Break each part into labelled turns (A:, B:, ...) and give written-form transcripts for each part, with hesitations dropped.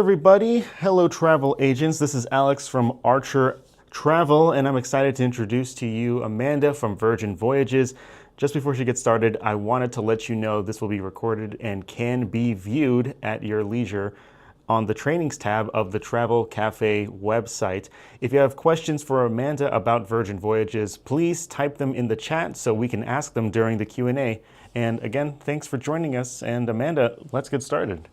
A: everybody. Hello, travel agents. This is Alex from Archer Travel, and I'm excited to introduce to you Amanda from Virgin Voyages. Just before she gets started, I wanted to let you know this will be recorded and can be viewed at your leisure on the trainings tab of the Travel Cafe website. If you have questions for Amanda about Virgin Voyages, please type them in the chat so we can ask them during the Q&A. And again, thanks for joining us. And Amanda, let's get started.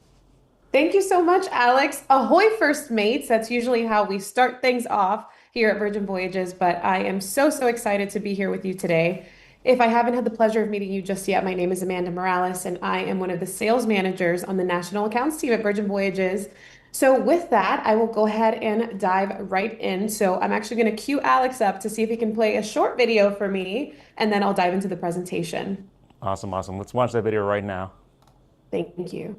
B: Thank you so much, Alex. Ahoy, first mates. That's usually how we start things off here at Virgin Voyages, but I am so excited to be here with you today. If I haven't had the pleasure of meeting you just yet, my name is Amanda Morales, and I am one of the sales managers on the national accounts team at Virgin Voyages. So with that, I will go ahead and dive right in. So I'm actually going to cue Alex up to see if he can play a short video for me, and then I'll dive into the presentation.
A: Awesome, awesome. Let's watch that video right now.
B: Thank you.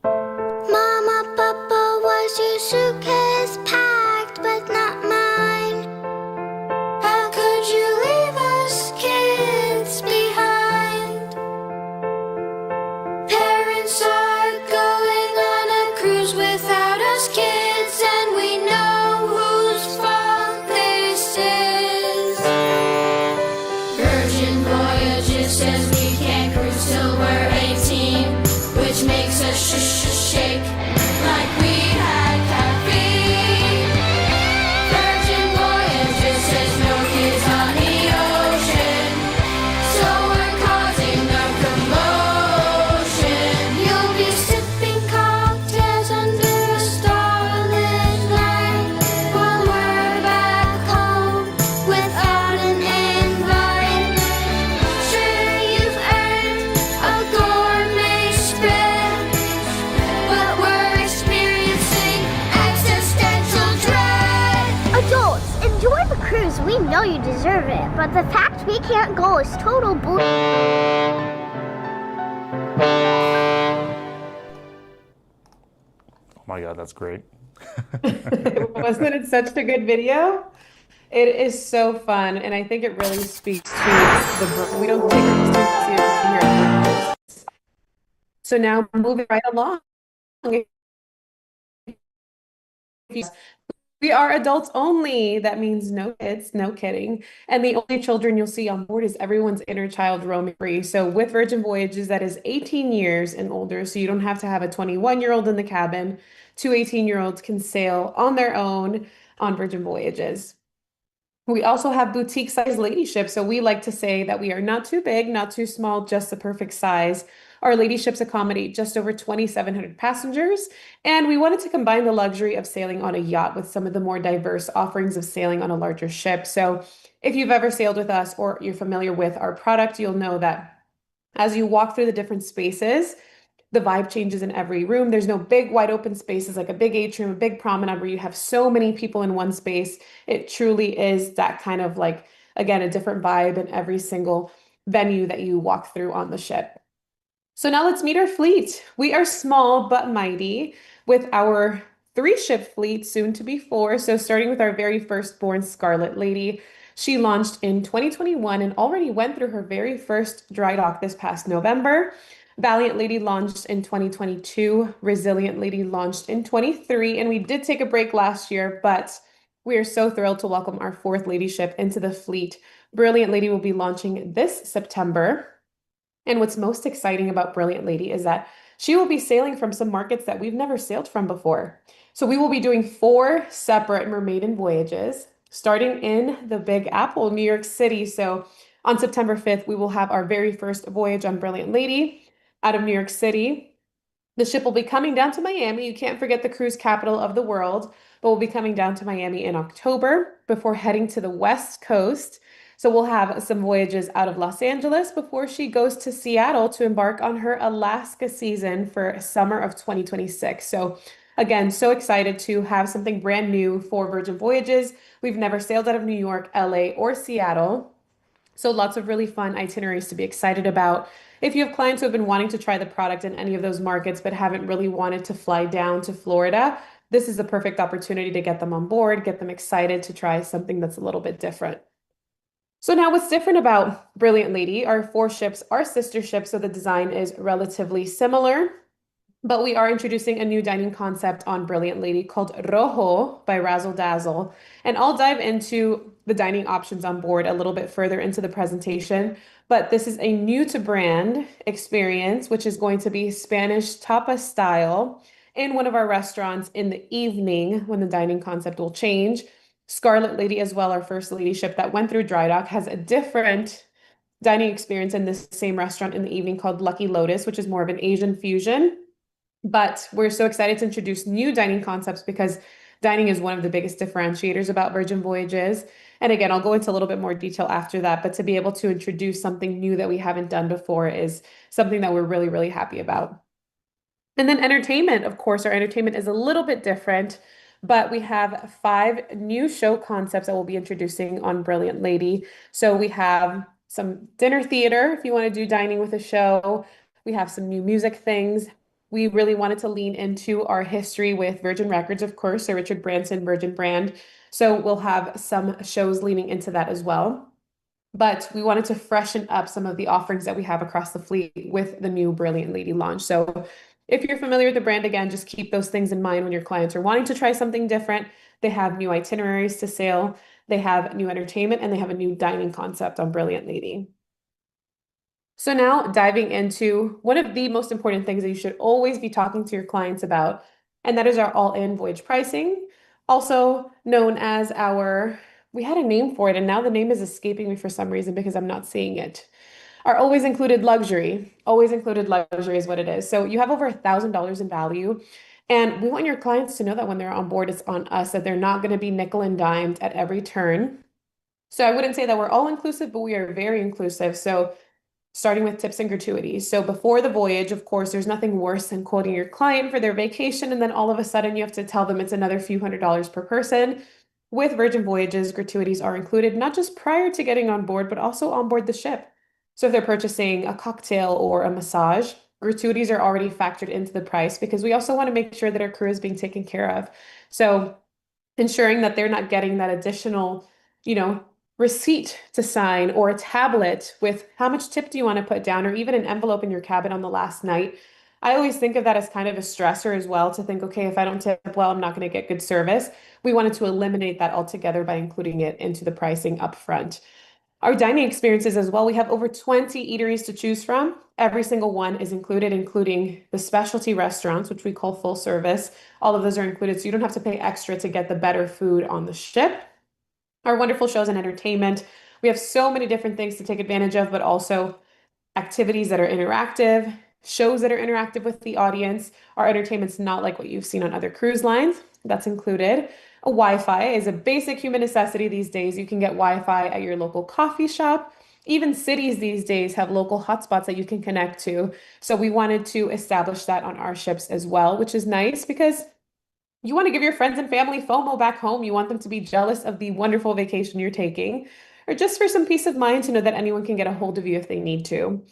C: Mama, Papa, was your suitcase packed but not mine? How could you leave us kids behind? Parents are going on a cruise without us kids, and we know whose fault this is. Virgin Voyages says we can't cruise till we're 18, which makes us shake like we had caffeine. Virgin Voyages says no kids on the ocean, so we're causing a commotion. You'll be sipping cocktails under a starlit night while we're back home without an invite. Sure, you've earned a gourmet spread, but we're experiencing existential dread.
D: Adults, enjoy the cruise. We know you deserve it, but the fact we can't go is total bull.
A: Oh my God, that's great.
B: Wasn't it such a good video? It is so fun, and I think it really speaks to we don't take it too seriously here at Voyages. So now moving right along. We are adults only. That means no kids, no kidding. And the only children you'll see on board is everyone's inner child roaming free. So with Virgin Voyages, that is 18 years and older. So you don't have to have a 21-year-old in the cabin. Two 18-year-olds can sail on their own on Virgin Voyages. We also have boutique size lady ships. So we like to say that we are not too big, not too small, just the perfect size. Our lady ships accommodate just over 2,700 passengers, and we wanted to combine the luxury of sailing on a yacht with some of the more diverse offerings of sailing on a larger ship. So if you've ever sailed with us or you're familiar with our product, you'll know that as you walk through the different spaces, the vibe changes in every room. There's no big wide open spaces like a big atrium, a big promenade where you have so many people in one space. It truly is that kind of like, again, a different vibe in every single venue that you walk through on the ship. So now let's meet our fleet. We are small but mighty with our 3-ship fleet, soon to be 4. So starting with our very firstborn Scarlet Lady, she launched in 2021 and already went through her very first dry dock this past November. Valiant Lady launched in 2022. Resilient Lady launched in 23, and we did take a break last year, but we are so thrilled to welcome our 4th lady ship into the fleet. Brilliant Lady will be launching this September. And what's most exciting about Brilliant Lady is that she will be sailing from some markets that we've never sailed from before. So we will be doing 4 separate mermaiden voyages, starting in the Big Apple, New York City. So on September 5th, we will have our very first voyage on Brilliant Lady out of New York City. The ship will be coming down to Miami. You can't forget the cruise capital of the world, but we'll be coming down to Miami in October before heading to the West Coast. So we'll have some voyages out of Los Angeles before she goes to Seattle to embark on her Alaska season for summer of 2026. So again, so excited to have something brand new for Virgin Voyages. We've never sailed out of New York, LA, or Seattle. So lots of really fun itineraries to be excited about. If you have clients who have been wanting to try the product in any of those markets but haven't really wanted to fly down to Florida, this is the perfect opportunity to get them on board, get them excited to try something that's a little bit different. So now what's different about Brilliant Lady? Our 4 ships are sister ships, so the design is relatively similar. But we are introducing a new dining concept on Brilliant Lady called Rojo by Razzle Dazzle. And I'll dive into the dining options on board a little bit further into the presentation. But this is a new to brand experience, which is going to be Spanish tapa style in one of our restaurants in the evening when the dining concept will change. Scarlet Lady, as well, our first ladyship that went through dry dock, has a different dining experience in this same restaurant in the evening called Lucky Lotus, which is more of an Asian fusion. But we're so excited to introduce new dining concepts because dining is one of the biggest differentiators about Virgin Voyages. And again, I'll go into a little bit more detail after that, but to be able to introduce something new that we haven't done before is something that we're really, really happy about. And then entertainment, of course, our entertainment is a little bit different, but we have 5 new show concepts that we'll be introducing on Brilliant Lady. So we have some dinner theater if you want to do dining with a show. We have some new music things. We really wanted to lean into our history with Virgin Records, of course, Sir Richard Branson, Virgin brand. So we'll have some shows leaning into that as well. But we wanted to freshen up some of the offerings that we have across the fleet with the new Brilliant Lady launch. So if you're familiar with the brand, again, just keep those things in mind when your clients are wanting to try something different. They have new itineraries to sail, they have new entertainment, and they have a new dining concept on Brilliant Lady. So now diving into one of the most important things that you should always be talking to your clients about, and that is our all-in voyage pricing, also known as we had a name for it, and now the name is escaping me for some reason because I'm not seeing it. Our always included luxury. Always included luxury is what it is. So you have over $1,000 in value. And we want your clients to know that when they're on board, it's on us, that they're not going to be nickel and dimed at every turn. So I wouldn't say that we're all inclusive, but we are very inclusive. So starting with tips and gratuities. So before the voyage, of course, there's nothing worse than quoting your client for their vacation, and then all of a sudden you have to tell them it's another few $100s per person. With Virgin Voyages, gratuities are included not just prior to getting on board, but also on board the ship. So if they're purchasing a cocktail or a massage, gratuities are already factored into the price because we also want to make sure that our crew is being taken care of. So ensuring that they're not getting that additional, you know, receipt to sign or a tablet with how much tip do you want to put down or even an envelope in your cabin on the last night. I always think of that as kind of a stressor as well to think, okay, if I don't tip well, I'm not going to get good service. We wanted to eliminate that altogether by including it into the pricing up front. Our dining experiences as well, we have over 20 eateries to choose from. Every single one is included, including the specialty restaurants, which we call full service. All of those are included, so you don't have to pay extra to get the better food on the ship. Our wonderful shows and entertainment. We have so many different things to take advantage of, but also activities that are interactive, shows that are interactive with the audience. Our entertainment's not like what you've seen on other cruise lines. That's included. A Wi-Fi is a basic human necessity these days. You can get Wi-Fi at your local coffee shop. Even cities these days have local hotspots that you can connect to. So we wanted to establish that on our ships as well, which is nice because you want to give your friends and family FOMO back home. You want them to be jealous of the wonderful vacation you're taking, or just for some peace of mind to know that anyone can get a hold of you if they need to.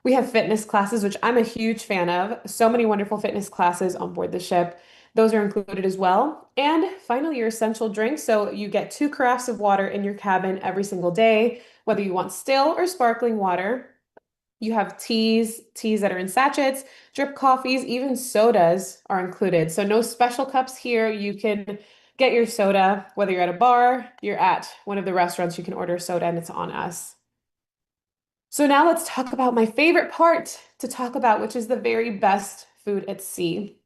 B: We have fitness classes, which I'm a huge fan of. So many wonderful fitness classes on board the ship. Those are included as well. And finally, your essential drinks. So you get 2 carafes of water in your cabin every single day, whether you want still or sparkling water. You have teas that are in sachets, drip coffees, even sodas are included. So no special cups here. You can get your soda, whether you're at a bar, you're at one of the restaurants, you can order soda and it's on us. So now let's talk about my favorite part to talk about, which is the very best food at sea.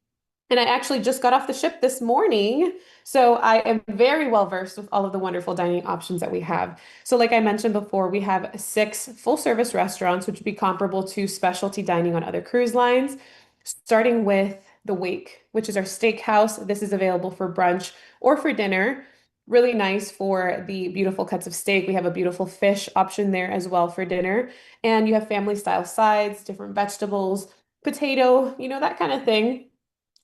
B: And I actually just got off the ship this morning, so I am very well versed with all of the wonderful dining options that we have. So like I mentioned before, we have 6 full service restaurants, which would be comparable to specialty dining on other cruise lines, starting with the Wake, which is our steakhouse. This is available for brunch or for dinner. Really nice for the beautiful cuts of steak. We have a beautiful fish option there as well for dinner. And you have family style sides, different vegetables, potato, that kind of thing.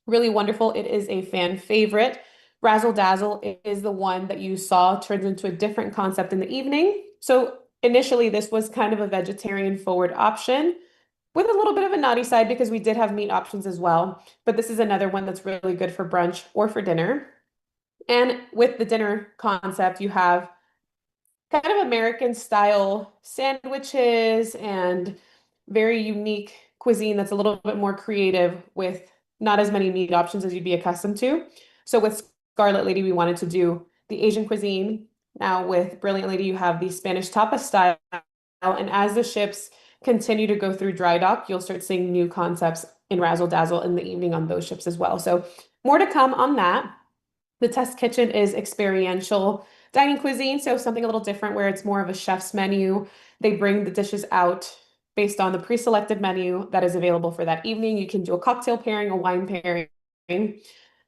B: Really wonderful. It is a fan favorite. Razzle Dazzle is the one that you saw turns into a different concept in the evening. So initially, this was kind of a vegetarian forward option with a little bit of a naughty side because we did have meat options as well. But this is another one that's really good for brunch or for dinner. And with the dinner concept, you have kind of American style sandwiches and very unique cuisine that's a little bit more creative with not as many meat options as you'd be accustomed to. So with Scarlet Lady, we wanted to do the Asian cuisine. Now with Brilliant Lady, you have the Spanish tapa style. And as the ships continue to go through dry dock, you'll start seeing new concepts in Razzle Dazzle in the evening on those ships as well. So more to come on that. The test kitchen is experiential dining cuisine, so something a little different where it's more of a chef's menu. They bring the dishes out based on the pre-selected menu that is available for that evening. You can do a cocktail pairing, a wine pairing.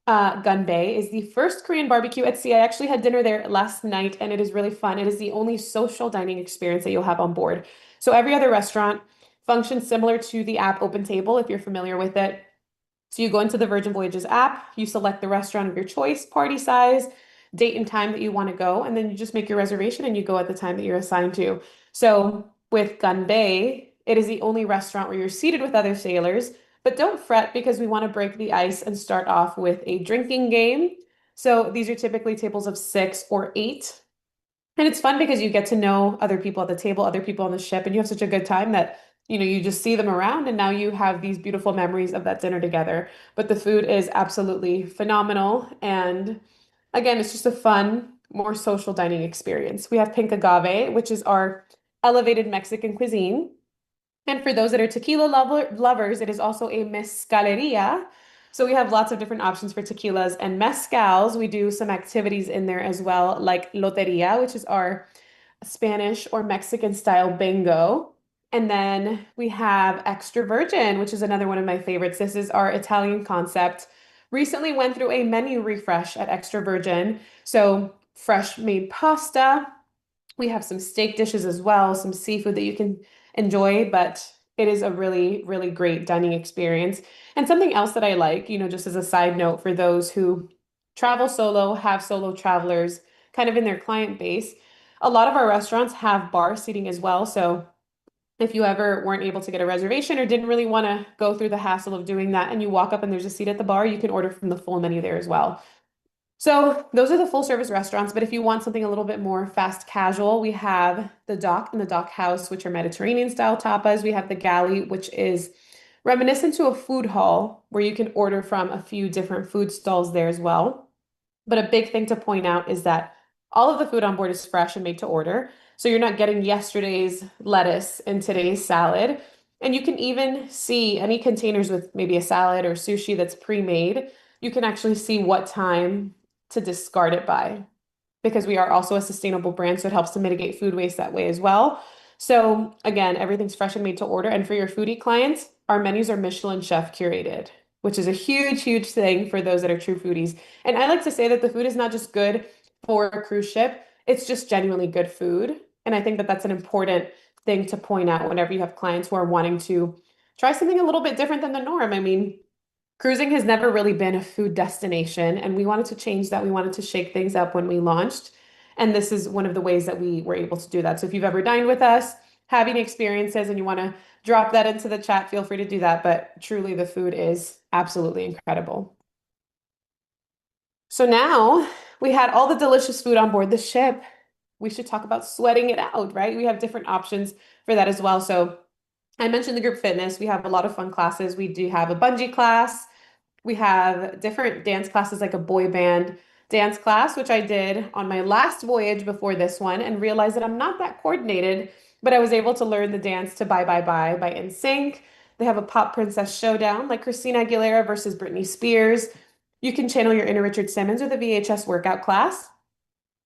B: Gun Bay is the first Korean barbecue at sea. I actually had dinner there last night and it is really fun. It is the only social dining experience that you'll have on board. So every other restaurant functions similar to the app Open Table, if you're familiar with it. So you go into the Virgin Voyages app, you select the restaurant of your choice, party size, date and time that you want to go, and then you just make your reservation and you go at the time that you're assigned to. So with Gun Bay, it is the only restaurant where you're seated with other sailors, but don't fret because we want to break the ice and start off with a drinking game. So these are typically tables of 6 or 8. And it's fun because you get to know other people at the table, other people on the ship, and you have such a good time that, you just see them around and now you have these beautiful memories of that dinner together. But the food is absolutely phenomenal. And again, it's just a fun, more social dining experience. We have Pink Agave, which is our elevated Mexican cuisine. And for those that are lovers, it is also a mezcaleria. So we have lots of different options for tequilas and mezcals. We do some activities in there as well, like loteria, which is our Spanish or Mexican style bingo. And then we have extra virgin, which is another one of my favorites. This is our Italian concept. Recently went through a menu refresh at extra virgin. So fresh made pasta. We have some steak dishes as well, some seafood that you can enjoy, but it is a really, really great dining experience. And something else that I like, just as a side note for those who travel solo, have solo travelers kind of in their client base, a lot of our restaurants have bar seating as well. So if you ever weren't able to get a reservation or didn't really want to go through the hassle of doing that and you walk up and there's a seat at the bar, you can order from the full menu there as well. So those are the full service restaurants, but if you want something a little bit more fast casual, we have the Dock and the Dock House, which are Mediterranean style tapas. We have the Galley, which is reminiscent to a food hall where you can order from a few different food stalls there as well. But a big thing to point out is that all of the food on board is fresh and made to order. So you're not getting yesterday's lettuce in today's salad. And you can even see any containers with maybe a salad or sushi that's pre-made. You can actually see what time to discard it by because we are also a sustainable brand, so it helps to mitigate food waste that way as well. So again, everything's fresh and made to order. And for your foodie clients, our menus are Michelin chef curated, which is a huge, huge thing for those that are true foodies. And I like to say that the food is not just good for a cruise ship, it's just genuinely good food. And I think that that's an important thing to point out whenever you have clients who are wanting to try something a little bit different than the norm. I mean, cruising has never really been a food destination, and we wanted to change that. We wanted to shake things up when we launched. And this is one of the ways that we were able to do that. So if you've ever dined with us, have any experiences, and you want to drop that into the chat, feel free to do that. But truly, the food is absolutely incredible. So now we had all the delicious food on board the ship. We should talk about sweating it out, right? We have different options for that as well. So I mentioned the group fitness. We have a lot of fun classes. We do have a bungee class. We have different dance classes like a boy band dance class, which I did on my last voyage before this one and realized that I'm not that coordinated, but I was able to learn the dance to Bye Bye Bye by NSYNC. They have a pop princess showdown like Christina Aguilera versus Britney Spears. You can channel your inner Richard Simmons with a VHS workout class.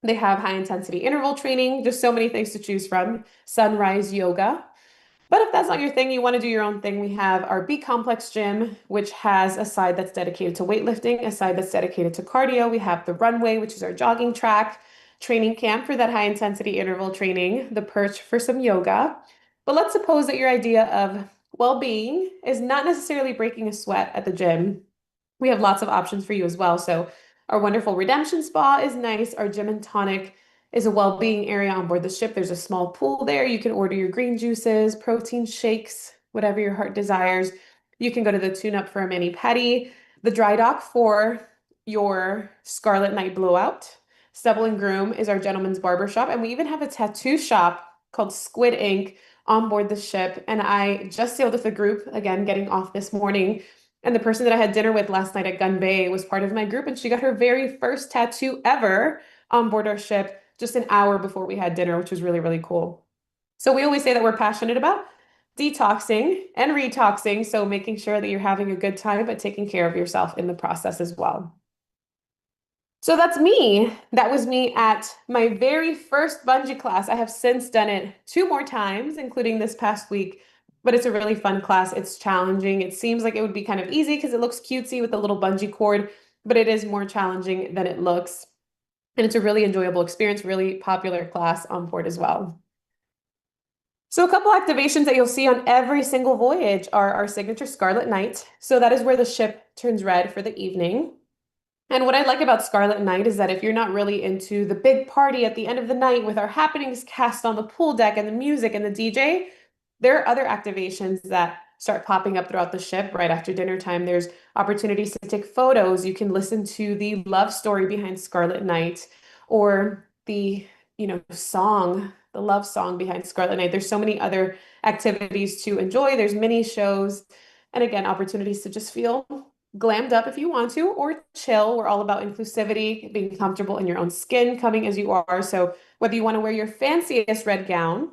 B: They have high intensity interval training, just so many things to choose from. Sunrise yoga. But if that's not your thing, you want to do your own thing, we have our B Complex gym, which has a side that's dedicated to weightlifting, a side that's dedicated to cardio. We have the runway, which is our jogging track, training camp for that high intensity interval training, the perch for some yoga. But let's suppose that your idea of well-being is not necessarily breaking a sweat at the gym. We have lots of options for you as well. So our wonderful redemption spa is nice. Our gym and tonic is a well-being area on board the ship. There's a small pool there. You can order your green juices, protein shakes, whatever your heart desires. You can go to the tune-up for a mani pedi, the dry dock for your Scarlet Night blowout. Stubble and Groom is our gentleman's barber shop, and we even have a tattoo shop called Squid Ink on board the ship. And I just sailed with a group, again, getting off this morning And the person that I had dinner with last night at Gun Bay was part of my group, and she got her very first tattoo ever on board our ship just an hour before we had dinner, which was really, really cool. So we always say that we're passionate about detoxing and retoxing, so making sure that you're having a good time, but taking care of yourself in the process as well. So that's me. That was me at my very first bungee class. I have since done it two more times, including this past week, but it's a really fun class. It's challenging. It seems like it would be kind of easy because it looks cutesy with a little bungee cord, but it is more challenging than it looks. And it's a really enjoyable experience, really popular class on board as well. So a couple activations that you'll see on every single voyage are our signature Scarlet Night. So that is where the ship turns red for the evening. And what I like about Scarlet Night is that if you're not really into the big party at the end of the night with our happenings cast on the pool deck and the music and the DJ, there are other activations that start popping up throughout the ship right after dinner time. There's opportunities to take photos. You can listen to the love story behind Scarlet Night or the, song, the love song behind Scarlet Night. There's so many other activities to enjoy. There's mini shows and again, opportunities to just feel glammed up if you want to, or chill. We're all about inclusivity, being comfortable in your own skin, coming as you are. So whether you want to wear your fanciest red gown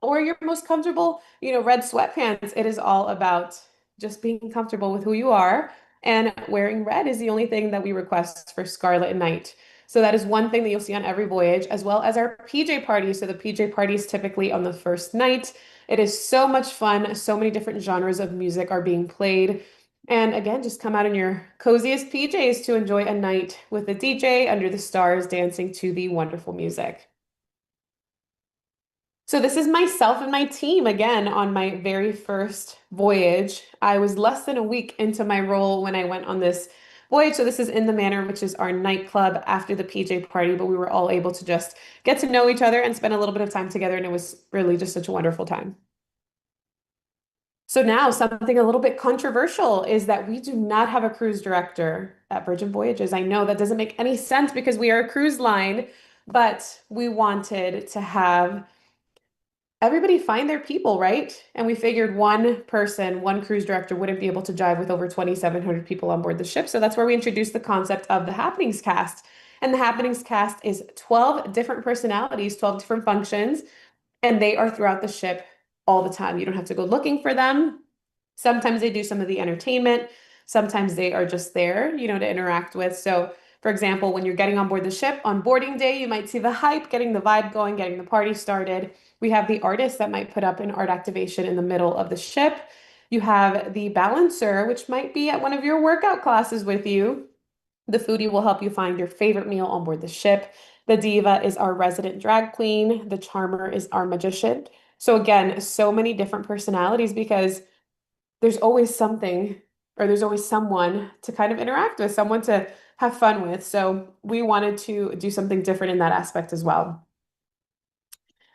B: or your most comfortable, red sweatpants, it is all about just being comfortable with who you are. And wearing red is the only thing that we request for Scarlet Night. So that is one thing that you'll see on every voyage, as well as our PJ party. So the PJ party is typically on the first night. It is so much fun. So many different genres of music are being played. And again, just come out in your coziest PJs to enjoy a night with a DJ under the stars dancing to the wonderful music. So this is myself and my team again on my very first voyage. I was less than a week into my role when I went on this voyage. So this is in the Manor, which is our nightclub after the PJ party, but we were all able to just get to know each other and spend a little bit of time together, and it was really just such a wonderful time. So now something a little bit controversial is that we do not have a cruise director at Virgin Voyages. I know that doesn't make any sense because we are a cruise line, but we wanted to have everybody find their people, right? And we figured one person, one cruise director wouldn't be able to jive with over 2,700 people on board the ship. So that's where we introduced the concept of the Happenings Cast. And the Happenings Cast is 12 different personalities, 12 different functions, and they are throughout the ship all the time. You don't have to go looking for them. Sometimes they do some of the entertainment. Sometimes they are just there, to interact with. So, for example, when you're getting on board the ship on boarding day, you might see the hype, getting the vibe going, getting the party started. We have the artist that might put up an art activation in the middle of the ship. You have the balancer, which might be at one of your workout classes with you. The foodie will help you find your favorite meal on board the ship. The diva is our resident drag queen. The charmer is our magician. So again, so many different personalities because there's always something or there's always someone to kind of interact with, someone to have fun with. So we wanted to do something different in that aspect as well.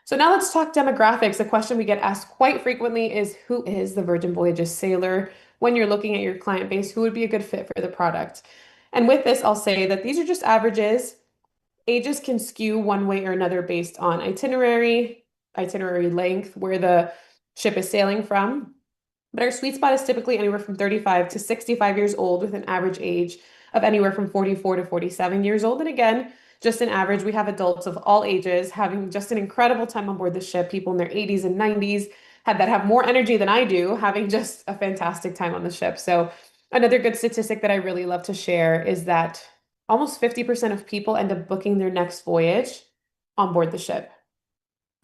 B: So now let's talk demographics. A question we get asked quite frequently is who is the Virgin Voyages sailor? When you're looking at your client base, who would be a good fit for the product? And with this, I'll say that these are just averages. Ages can skew one way or another based on itinerary length, where the ship is sailing from. But our sweet spot is typically anywhere from 35 to 65 years old, with an average age of anywhere from 44 to 47 years old. And again, just an average, we have adults of all ages having just an incredible time on board the ship, people in their 80s and 90s that have more energy than I do, having just a fantastic time on the ship. So another good statistic that I really love to share is that almost 50% of people end up booking their next voyage on board the ship.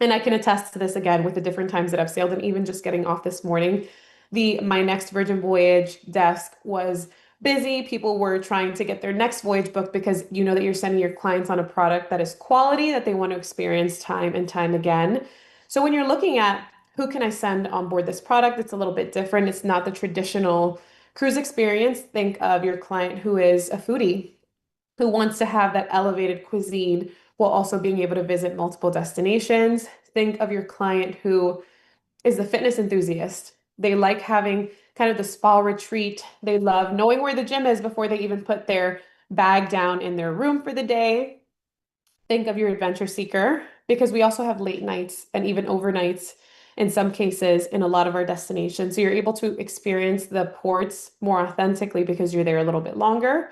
B: And I can attest to this again with the different times that I've sailed, and even just getting off this morning. My next Virgin Voyage desk was busy. People were trying to get their next voyage booked because you know that you're sending your clients on a product that is quality, that they want to experience time and time again. So when you're looking at who can I send on board this product, it's a little bit different. It's not the traditional cruise experience. Think of your client who is a foodie, who wants to have that elevated cuisine while also being able to visit multiple destinations. Think of your client who is the fitness enthusiast. They like having kind of the spa retreat. They love knowing where the gym is before they even put their bag down in their room for the day. Think of your adventure seeker, because we also have late nights and even overnights in some cases in a lot of our destinations. So you're able to experience the ports more authentically because you're there a little bit longer.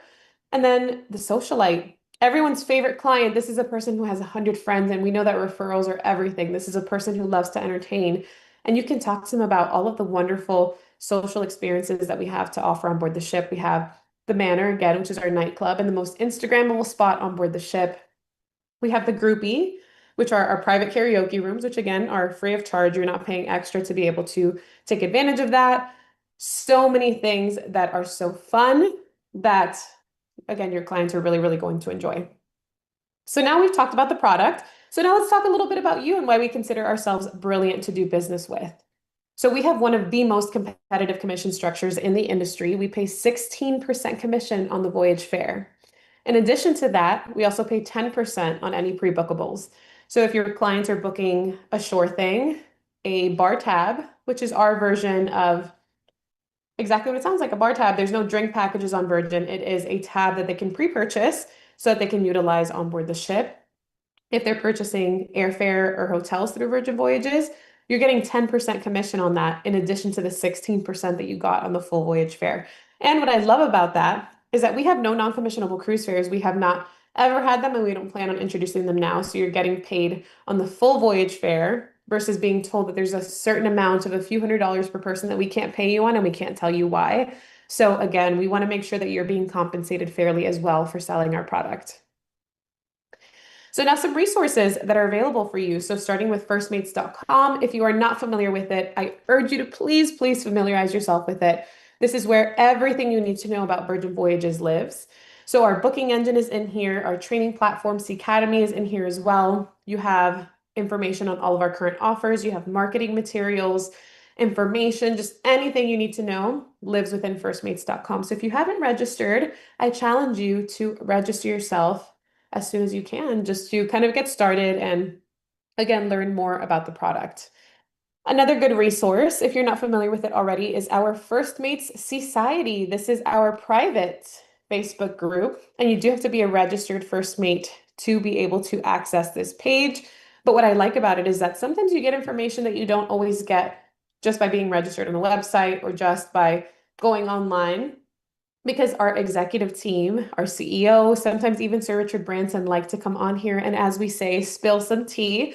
B: And then the socialite, everyone's favorite client. This is a person who has 100 friends, and we know that referrals are everything. This is a person who loves to entertain, and you can talk to them about all of the wonderful social experiences that we have to offer on board the ship. We have the Manor, again, which is our nightclub and the most Instagrammable spot on board the ship. We have the groupie, which are our private karaoke rooms, which again are free of charge. You're not paying extra to be able to take advantage of that. So many things that are so fun that, again, your clients are really, really going to enjoy. So now we've talked about the product. So now let's talk a little bit about you and why we consider ourselves brilliant to do business with. So we have one of the most competitive commission structures in the industry. We pay 16% commission on the voyage fare. In addition to that, we also pay 10% on any pre-bookables. So if your clients are booking a shore thing, a bar tab, which is our version of exactly what it sounds like, a bar tab. There's no drink packages on Virgin. It is a tab that they can pre-purchase so that they can utilize on board the ship. If they're purchasing airfare or hotels through Virgin Voyages, you're getting 10% commission on that in addition to the 16% that you got on the full voyage fare. And what I love about that is that we have no non-commissionable cruise fares. We have not ever had them, and we don't plan on introducing them now. So you're getting paid on the full voyage fare versus being told that there's a certain amount of a few $100s per person that we can't pay you on, and we can't tell you why. So again, we want to make sure that you're being compensated fairly as well for selling our product. So now some resources that are available for you. So starting with firstmates.com, if you are not familiar with it, I urge you to please, please familiarize yourself with it. This is where everything you need to know about Virgin Voyages lives. So our booking engine is in here. Our training platform, Sea Academy, is in here as well. You have information on all of our current offers. You have marketing materials, information, just anything you need to know lives within firstmates.com. So if you haven't registered, I challenge you to register yourself as soon as you can, just to kind of get started and again, learn more about the product. Another good resource, if you're not familiar with it already, is our First Mates Society. This is our private Facebook group, and you do have to be a registered First Mate to be able to access this page. But what I like about it is that sometimes you get information that you don't always get just by being registered on the website or just by going online, because our executive team, our CEO, sometimes even Sir Richard Branson like to come on here and, as we say, spill some tea.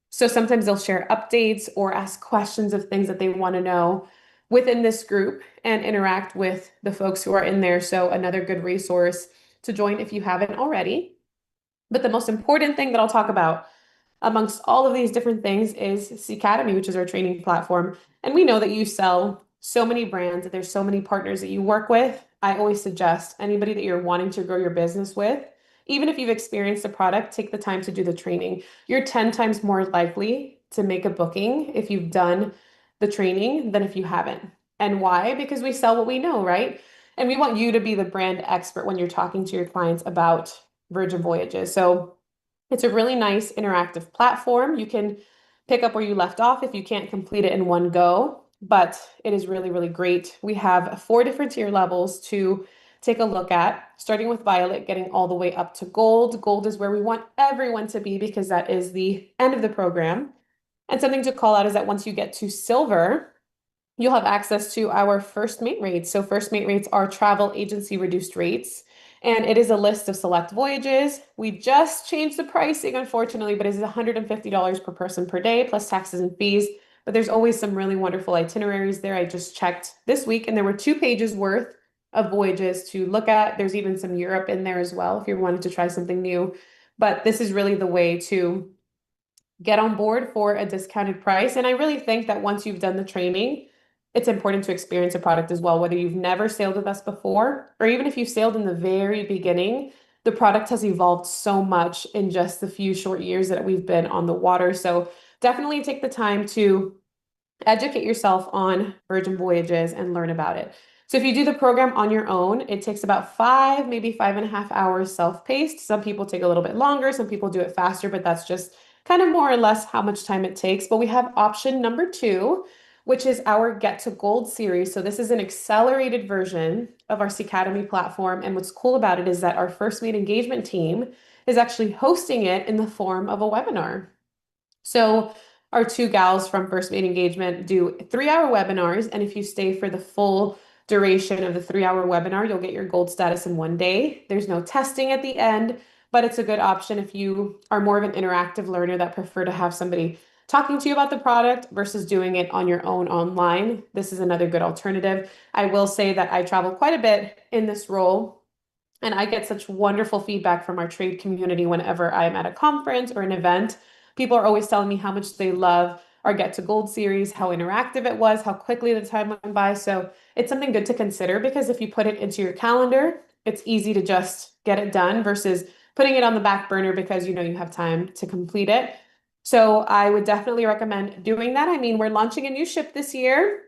B: So sometimes they'll share updates or ask questions of things that they want to know within this group and interact with the folks who are in there. So another good resource to join if you haven't already. But the most important thing that I'll talk about amongst all of these different things is Sea Academy, which is our training platform. And we know that you sell so many brands, that there's so many partners that you work with. I always suggest anybody that you're wanting to grow your business with, even if you've experienced the product, take the time to do the training. You're 10 times more likely to make a booking if you've done the training than if you haven't. And why? Because we sell what we know, right? And we want you to be the brand expert when you're talking to your clients about Virgin Voyages. So it's a really nice interactive platform. You can pick up where you left off if you can't complete it in one go, but it is really, really great. We have 4 different tier levels to take a look at, starting with Violet, getting all the way up to Gold. Gold is where we want everyone to be because that is the end of the program. And something to call out is that once you get to Silver, you'll have access to our First Mate rates. So First Mate rates are travel agency reduced rates, and it is a list of select voyages. We just changed the pricing, unfortunately, but it is $150 per person per day, plus taxes and fees. But there's always some really wonderful itineraries there. I just checked this week, and there were 2 pages worth of voyages to look at. There's even some Europe in there as well if you're wanting to try something new. But this is really the way to get on board for a discounted price. And I really think that once you've done the training, it's important to experience a product as well, whether you've never sailed with us before, or even if you sailed in the very beginning. The product has evolved so much in just the few short years that we've been on the water. So definitely take the time to educate yourself on Virgin Voyages and learn about it. So if you do the program on your own, it takes about 5, maybe 5.5 hours self-paced. Some people take a little bit longer, some people do it faster, but that's just kind of more or less how much time it takes. But we have option number 2, which is our Get to Gold series. So this is an accelerated version of our Sea Academy platform. And what's cool about it is that our First Mate engagement team is actually hosting it in the form of a webinar. So our two gals from First Mate Engagement do 3-hour webinars. And if you stay for the full duration of the 3-hour webinar, you'll get your gold status in 1 day. There's no testing at the end, but it's a good option if you are more of an interactive learner that prefer to have somebody talking to you about the product versus doing it on your own online. This is another good alternative. I will say that I travel quite a bit in this role, and I get such wonderful feedback from our trade community whenever I'm at a conference or an event. People are always telling me how much they love our Get to Gold series, how interactive it was, how quickly the time went by. So it's something good to consider, because if you put it into your calendar, it's easy to just get it done versus putting it on the back burner because you know you have time to complete it. So I would definitely recommend doing that. I mean, we're launching a new ship this year.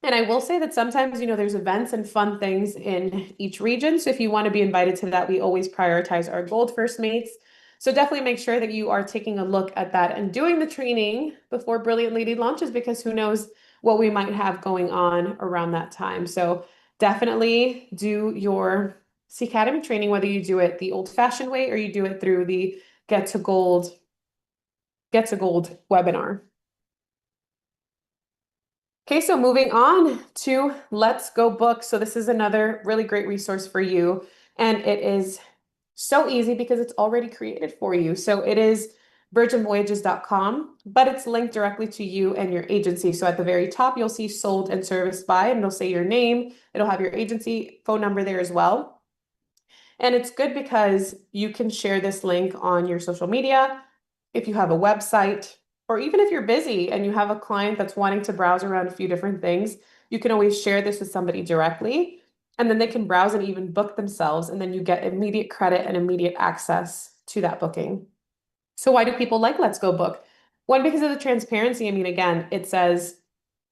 B: And I will say that sometimes, there's events and fun things in each region. So if you want to be invited to that, we always prioritize our gold first mates. So definitely make sure that you are taking a look at that and doing the training before Brilliant Lady launches, because who knows what we might have going on around that time. So definitely do your Sea Academy training, whether you do it the old-fashioned way or you do it through the Get to Gold webinar. Okay, so moving on to Let's Go Book. So this is another really great resource for you, and it is so easy because it's already created for you. So it is virginvoyages.com, but it's linked directly to you and your agency. So at the very top, you'll see sold and serviced by, and it'll say your name. It'll have your agency phone number there as well. And it's good because you can share this link on your social media, if you have a website, or even if you're busy and you have a client that's wanting to browse around a few different things, you can always share this with somebody directly, and then they can browse and even book themselves, and then you get immediate credit and immediate access to that booking. So why do people like Let's Go Book? One, because of the transparency. I mean, again, it says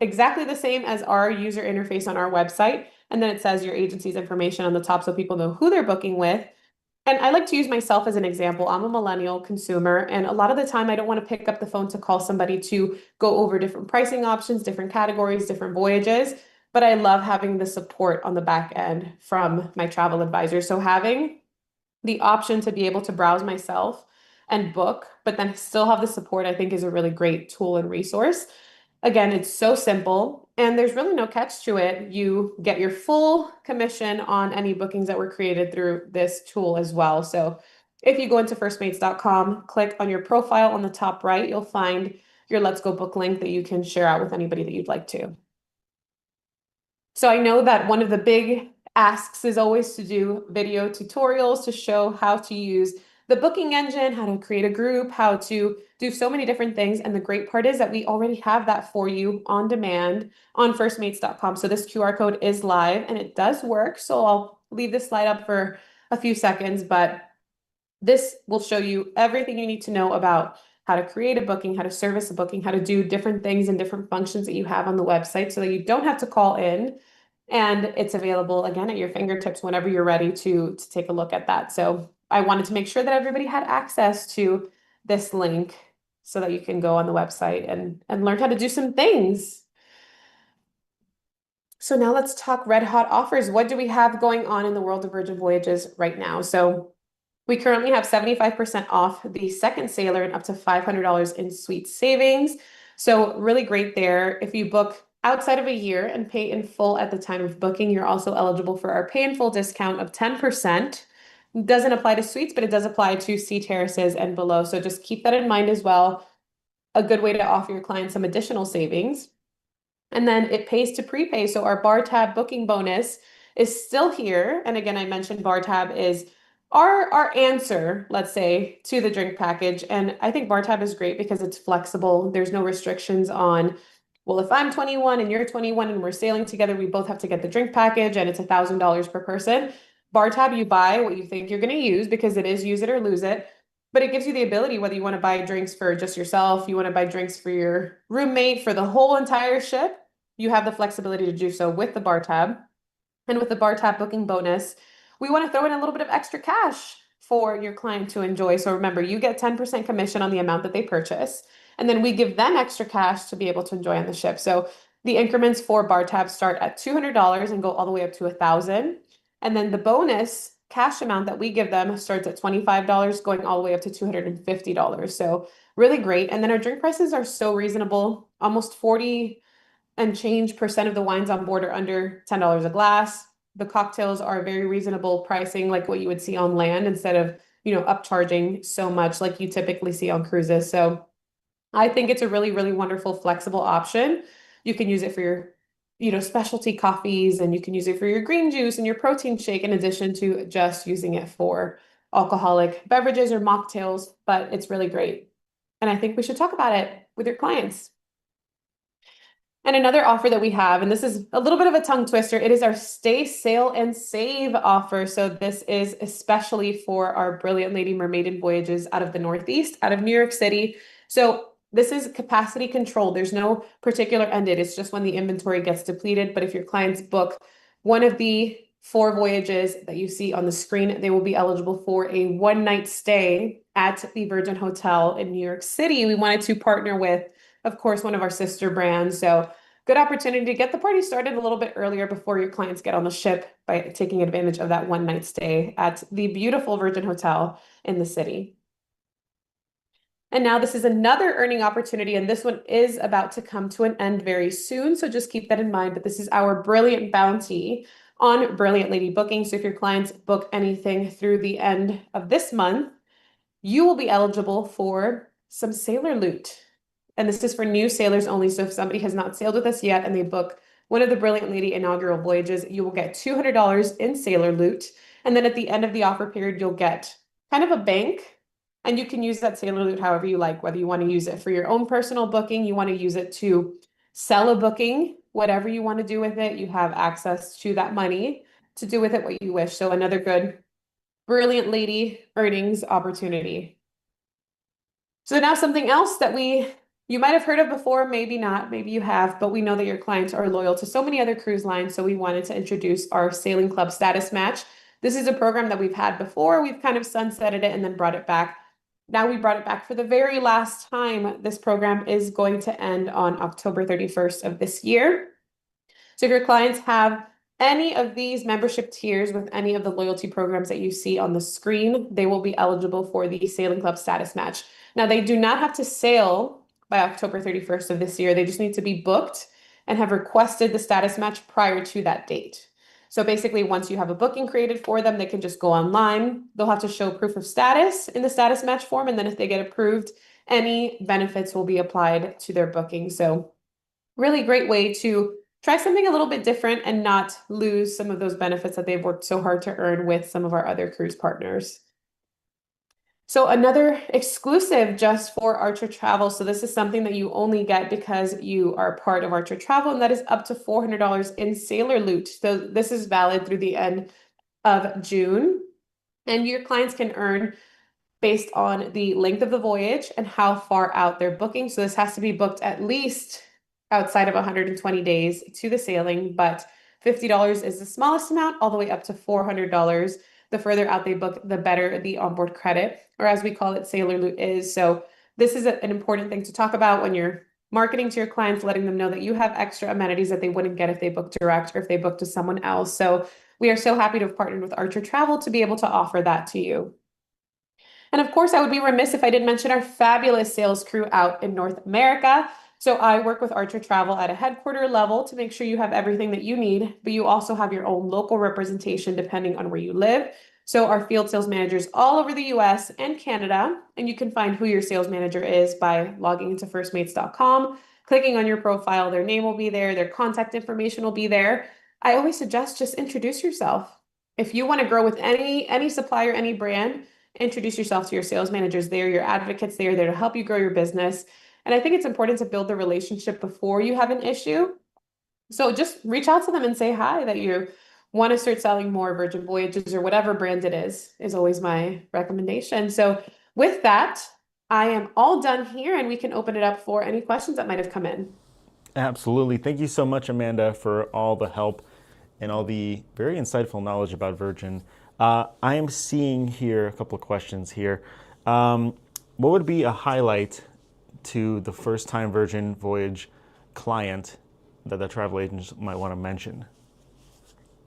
B: exactly the same as our user interface on our website, and then it says your agency's information on the top so people know who they're booking with. And I like to use myself as an example. I'm a millennial consumer, and a lot of the time I don't want to pick up the phone to call somebody to go over different pricing options, different categories, different voyages, but I love having the support on the back end from my travel advisor. So having the option to be able to browse myself and book, but then still have the support, I think is a really great tool and resource. Again, it's so simple and there's really no catch to it. You get your full commission on any bookings that were created through this tool as well. So if you go into firstmates.com, click on your profile on the top right, you'll find your Let's Go Book link that you can share out with anybody that you'd like to. So I know that one of the big asks is always to do video tutorials to show how to use the booking engine, how to create a group, how to do so many different things. And the great part is that we already have that for you on demand on firstmates.com. So this QR code is live and it does work. So I'll leave this slide up for a few seconds, but this will show you everything you need to know about how to create a booking, how to service a booking, how to do different things and different functions that you have on the website so that you don't have to call in. And it's available again at your fingertips whenever you're ready to take a look at that. So I wanted to make sure that everybody had access to this link so that you can go on the website and learn how to do some things. So now let's talk red hot offers. What do we have going on in the world of Virgin Voyages right now? So we currently have 75% off the second sailor and up to $500 in sweet savings. So really great there. If you book outside of a year and pay in full at the time of booking, you're also eligible for our pay in full discount of 10%. It doesn't apply to suites, but it does apply to sea terraces and below. So just keep that in mind as well. A good way to offer your clients some additional savings. And then it pays to prepay. So our bar tab booking bonus is still here. And again, I mentioned bar tab is our answer, let's say, to the drink package. And I think bar tab is great because it's flexible. There's no restrictions on, well, if I'm 21 and you're 21 and we're sailing together, we both have to get the drink package and it's $1,000 per person. Bar tab, you buy what you think you're going to use because it is use it or lose it. But it gives you the ability, whether you want to buy drinks for just yourself, you want to buy drinks for your roommate, for the whole entire ship, you have the flexibility to do so with the bar tab. And with the bar tab booking bonus, we want to throw in a little bit of extra cash for your client to enjoy. So remember, you get 10% commission on the amount that they purchase, and then we give them extra cash to be able to enjoy on the ship. So the increments for bar tab start at $200 and go all the way up to $1,000. And then the bonus cash amount that we give them starts at $25, going all the way up to $250. So really great. And then our drink prices are so reasonable. Almost 40 and change percent of the wines on board are under $10 a glass. The cocktails are very reasonable pricing, like what you would see on land, instead of, upcharging so much like you typically see on cruises. So I think it's a really, really wonderful, flexible option. You can use it for your, specialty coffees, and you can use it for your green juice and your protein shake, in addition to just using it for alcoholic beverages or mocktails, but it's really great. And I think we should talk about it with your clients. And another offer that we have, and this is a little bit of a tongue twister, it is our Stay, Sail, and Save offer. So this is especially for our Brilliant Lady Mermaiden voyages out of the Northeast, out of New York City. So this is capacity controlled. There's no particular end date. It's just when the inventory gets depleted. But if your clients book one of the 4 voyages that you see on the screen, they will be eligible for a one-night stay at the Virgin Hotel in New York City. We wanted to partner with, of course, one of our sister brands. So good opportunity to get the party started a little bit earlier before your clients get on the ship by taking advantage of that one-night stay at the beautiful Virgin Hotel in the city. And now this is another earning opportunity, and this one is about to come to an end very soon. So just keep that in mind. But this is our Brilliant Bounty on Brilliant Lady booking. So if your clients book anything through the end of this month, you will be eligible for some sailor loot. And this is for new sailors only. So if somebody has not sailed with us yet and they book one of the Brilliant Lady inaugural voyages, you will get $200 in sailor loot. And then at the end of the offer period, you'll get kind of a bank. And you can use that sailor loot however you like, whether you want to use it for your own personal booking, you want to use it to sell a booking, whatever you want to do with it, you have access to that money to do with it what you wish. So another good Brilliant Lady earnings opportunity. So now something else that you might have heard of before, maybe not, maybe you have, but we know that your clients are loyal to so many other cruise lines. So we wanted to introduce our Sailing Club Status Match. This is a program that we've had before. We've kind of sunsetted it and then brought it back. Now we brought it back for the very last time. This program is going to end on October 31st of this year. So if your clients have any of these membership tiers with any of the loyalty programs that you see on the screen, they will be eligible for the Sailing Club Status Match. Now, they do not have to sail by October 31st of this year. They just need to be booked and have requested the status match prior to that date. So basically, once you have a booking created for them, they can just go online. They'll have to show proof of status in the status match form. And then if they get approved, any benefits will be applied to their booking. So really great way to try something a little bit different and not lose some of those benefits that they've worked so hard to earn with some of our other cruise partners. So another exclusive just for Archer Travel. So this is something that you only get because you are part of Archer Travel, and that is up to $400 in sailor loot. So this is valid through the end of June, and your clients can earn based on the length of the voyage and how far out they're booking. So this has to be booked at least outside of 120 days to the sailing, but $50 is the smallest amount, all the way up to $400. The further out they book, the better the onboard credit, or as we call it, sailor loot is. So this is an important thing to talk about when you're marketing to your clients, letting them know that you have extra amenities that they wouldn't get if they booked direct or if they booked to someone else. So we are so happy to have partnered with Archer Travel to be able to offer that to you. And of course, I would be remiss if I didn't mention our fabulous sales crew out in North America. So I work with Archer Travel at a headquarter level to make sure you have everything that you need, but you also have your own local representation depending on where you live. So our field sales managers all over the US and Canada, and you can find who your sales manager is by logging into firstmates.com, clicking on your profile, their name will be there, their contact information will be there. I always suggest just introduce yourself. If you want to grow with any supplier, any brand, introduce yourself to your sales managers. They're your advocates. They're there to help you grow your business. And I think it's important to build the relationship before you have an issue. So just reach out to them and say hi, that you want to start selling more Virgin Voyages or whatever brand it is always my recommendation. So with that, I am all done here, and we can open it up for any questions that might have come in.
A: Absolutely. Thank you so much, Amanda, for all the help and all the very insightful knowledge about Virgin. I am seeing here a couple of questions here. What would be a highlight to the first-time Virgin Voyage client that the travel agents might want to mention?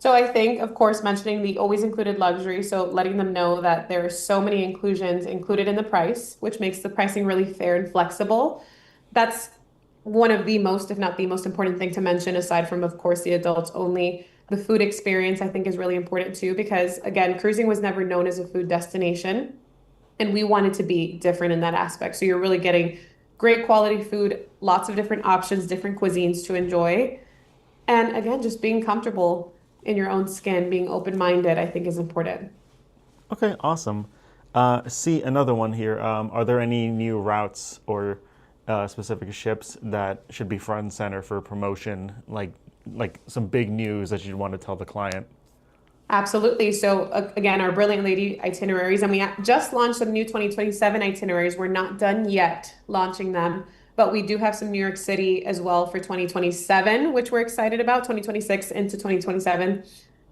B: So I think, of course, mentioning the always included luxury, so letting them know that there are so many inclusions included in the price, which makes the pricing really fair and flexible. That's one of the most, if not the most important thing to mention, aside from, of course, the adults only. The food experience, I think, is really important too, because again, cruising was never known as a food destination, and we wanted to be different in that aspect. So you're really getting great quality food, lots of different options, different cuisines to enjoy. And again, just being comfortable in your own skin, being open-minded, I think is important.
A: Okay, awesome. See another one here. Are there any new routes or specific ships that should be front and center for promotion, like some big news that you'd want to tell the client?
B: Absolutely. So again, our Brilliant Lady itineraries, and just launched some new 2027 itineraries. We're not done yet launching them, but we do have some New York City as well for 2027, which we're excited about, 2026 into 2027.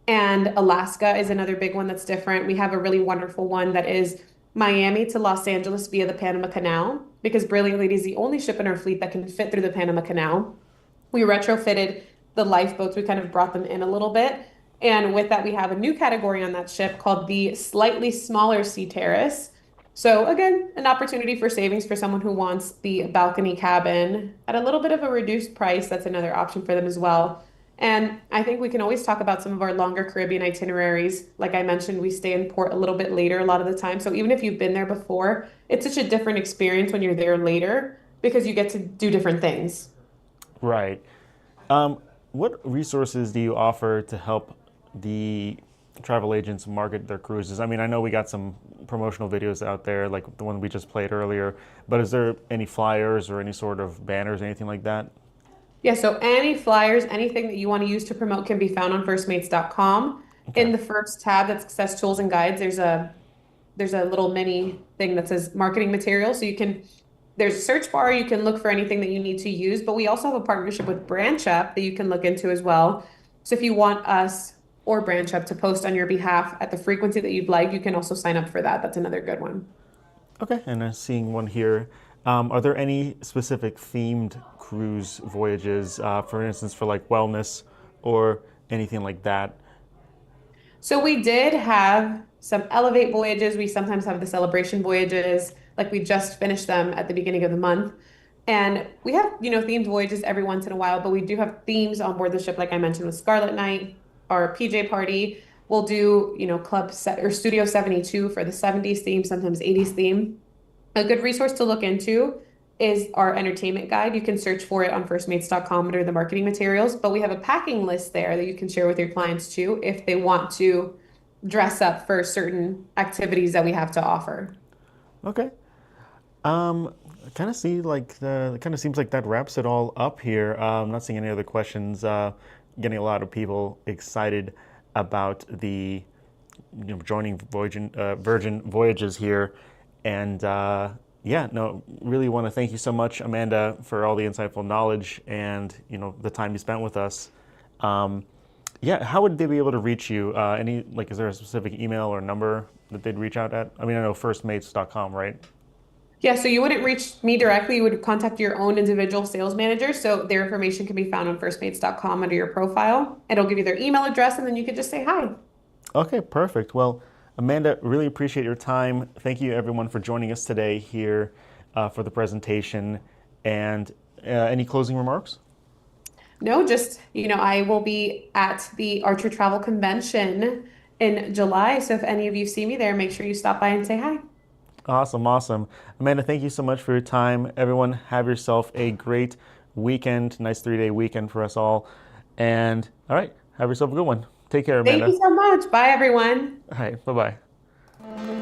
B: And Alaska is another big one that's different. We have a really wonderful one that is Miami to Los Angeles via the Panama Canal, because Brilliant Lady is the only ship in our fleet that can fit through the Panama Canal. We retrofitted the lifeboats. We kind of brought them in a little bit. And with that, we have a new category on that ship called the slightly smaller sea terrace. So again, an opportunity for savings for someone who wants the balcony cabin at a little bit of a reduced price. That's another option for them as well. And I think we can always talk about some of our longer Caribbean itineraries. Like I mentioned, we stay in port a little bit later a lot of the time. So even if you've been there before, it's such a different experience when you're there later because you get to do different things.
A: Right. What resources do you offer to help the travel agents market their cruises? I mean, I know we got some promotional videos out there, like the one we just played earlier, but is there any flyers or any sort of banners, anything like that?
B: Yeah, so any flyers, anything that you want to use to promote can be found on firstmates.com.
A: Okay.
B: In the first tab that says tools and guides, there's a little mini thing that says marketing material. So there's a search bar, you can look for anything that you need to use, but we also have a partnership with Branch Up that you can look into as well. So if you want us or Branch Up to post on your behalf at the frequency that you'd like, you can also sign up for that. That's another good one.
A: Okay, and I'm seeing one here. Are there any specific themed cruise voyages, for instance, for like wellness or anything like that?
B: So we did have some Elevate voyages. We sometimes have the celebration voyages, like we just finished them at the beginning of the month. And we have, themed voyages every once in a while, but we do have themes on board the ship, like I mentioned with Scarlet Night, our PJ party. We'll do, Club Set or Studio 72 for the 70s theme, sometimes 80s theme. A good resource to look into is our entertainment guide. You can search for it on firstmates.com under the marketing materials, but we have a packing list there that you can share with your clients too if they want to dress up for certain activities that we have to offer.
A: Okay. Kind of seems like that wraps it all up here. I'm not seeing any other questions. Getting a lot of people excited about the joining Virgin Voyages here, and really want to thank you so much, Amanda, for all the insightful knowledge and the time you spent with us. How would they be able to reach you? Is there a specific email or number that they'd reach out at? I mean, I know firstmates.com, right?
B: Yeah, so you wouldn't reach me directly. You would contact your own individual sales manager. So their information can be found on firstmates.com under your profile. It'll give you their email address, and then you could just say hi.
A: Okay, perfect. Well, Amanda, really appreciate your time. Thank you, everyone, for joining us today here for the presentation. And any closing remarks?
B: No, just, I will be at the Archer Travel Convention in July. So if any of you see me there, make sure you stop by and say hi.
A: Awesome. Amanda, thank you so much for your time. Everyone, have yourself a great weekend, nice 3-day weekend for us all. And all right, have yourself a good one. Take care, Amanda.
B: Thank you so much. Bye, everyone.
A: All right, bye-bye.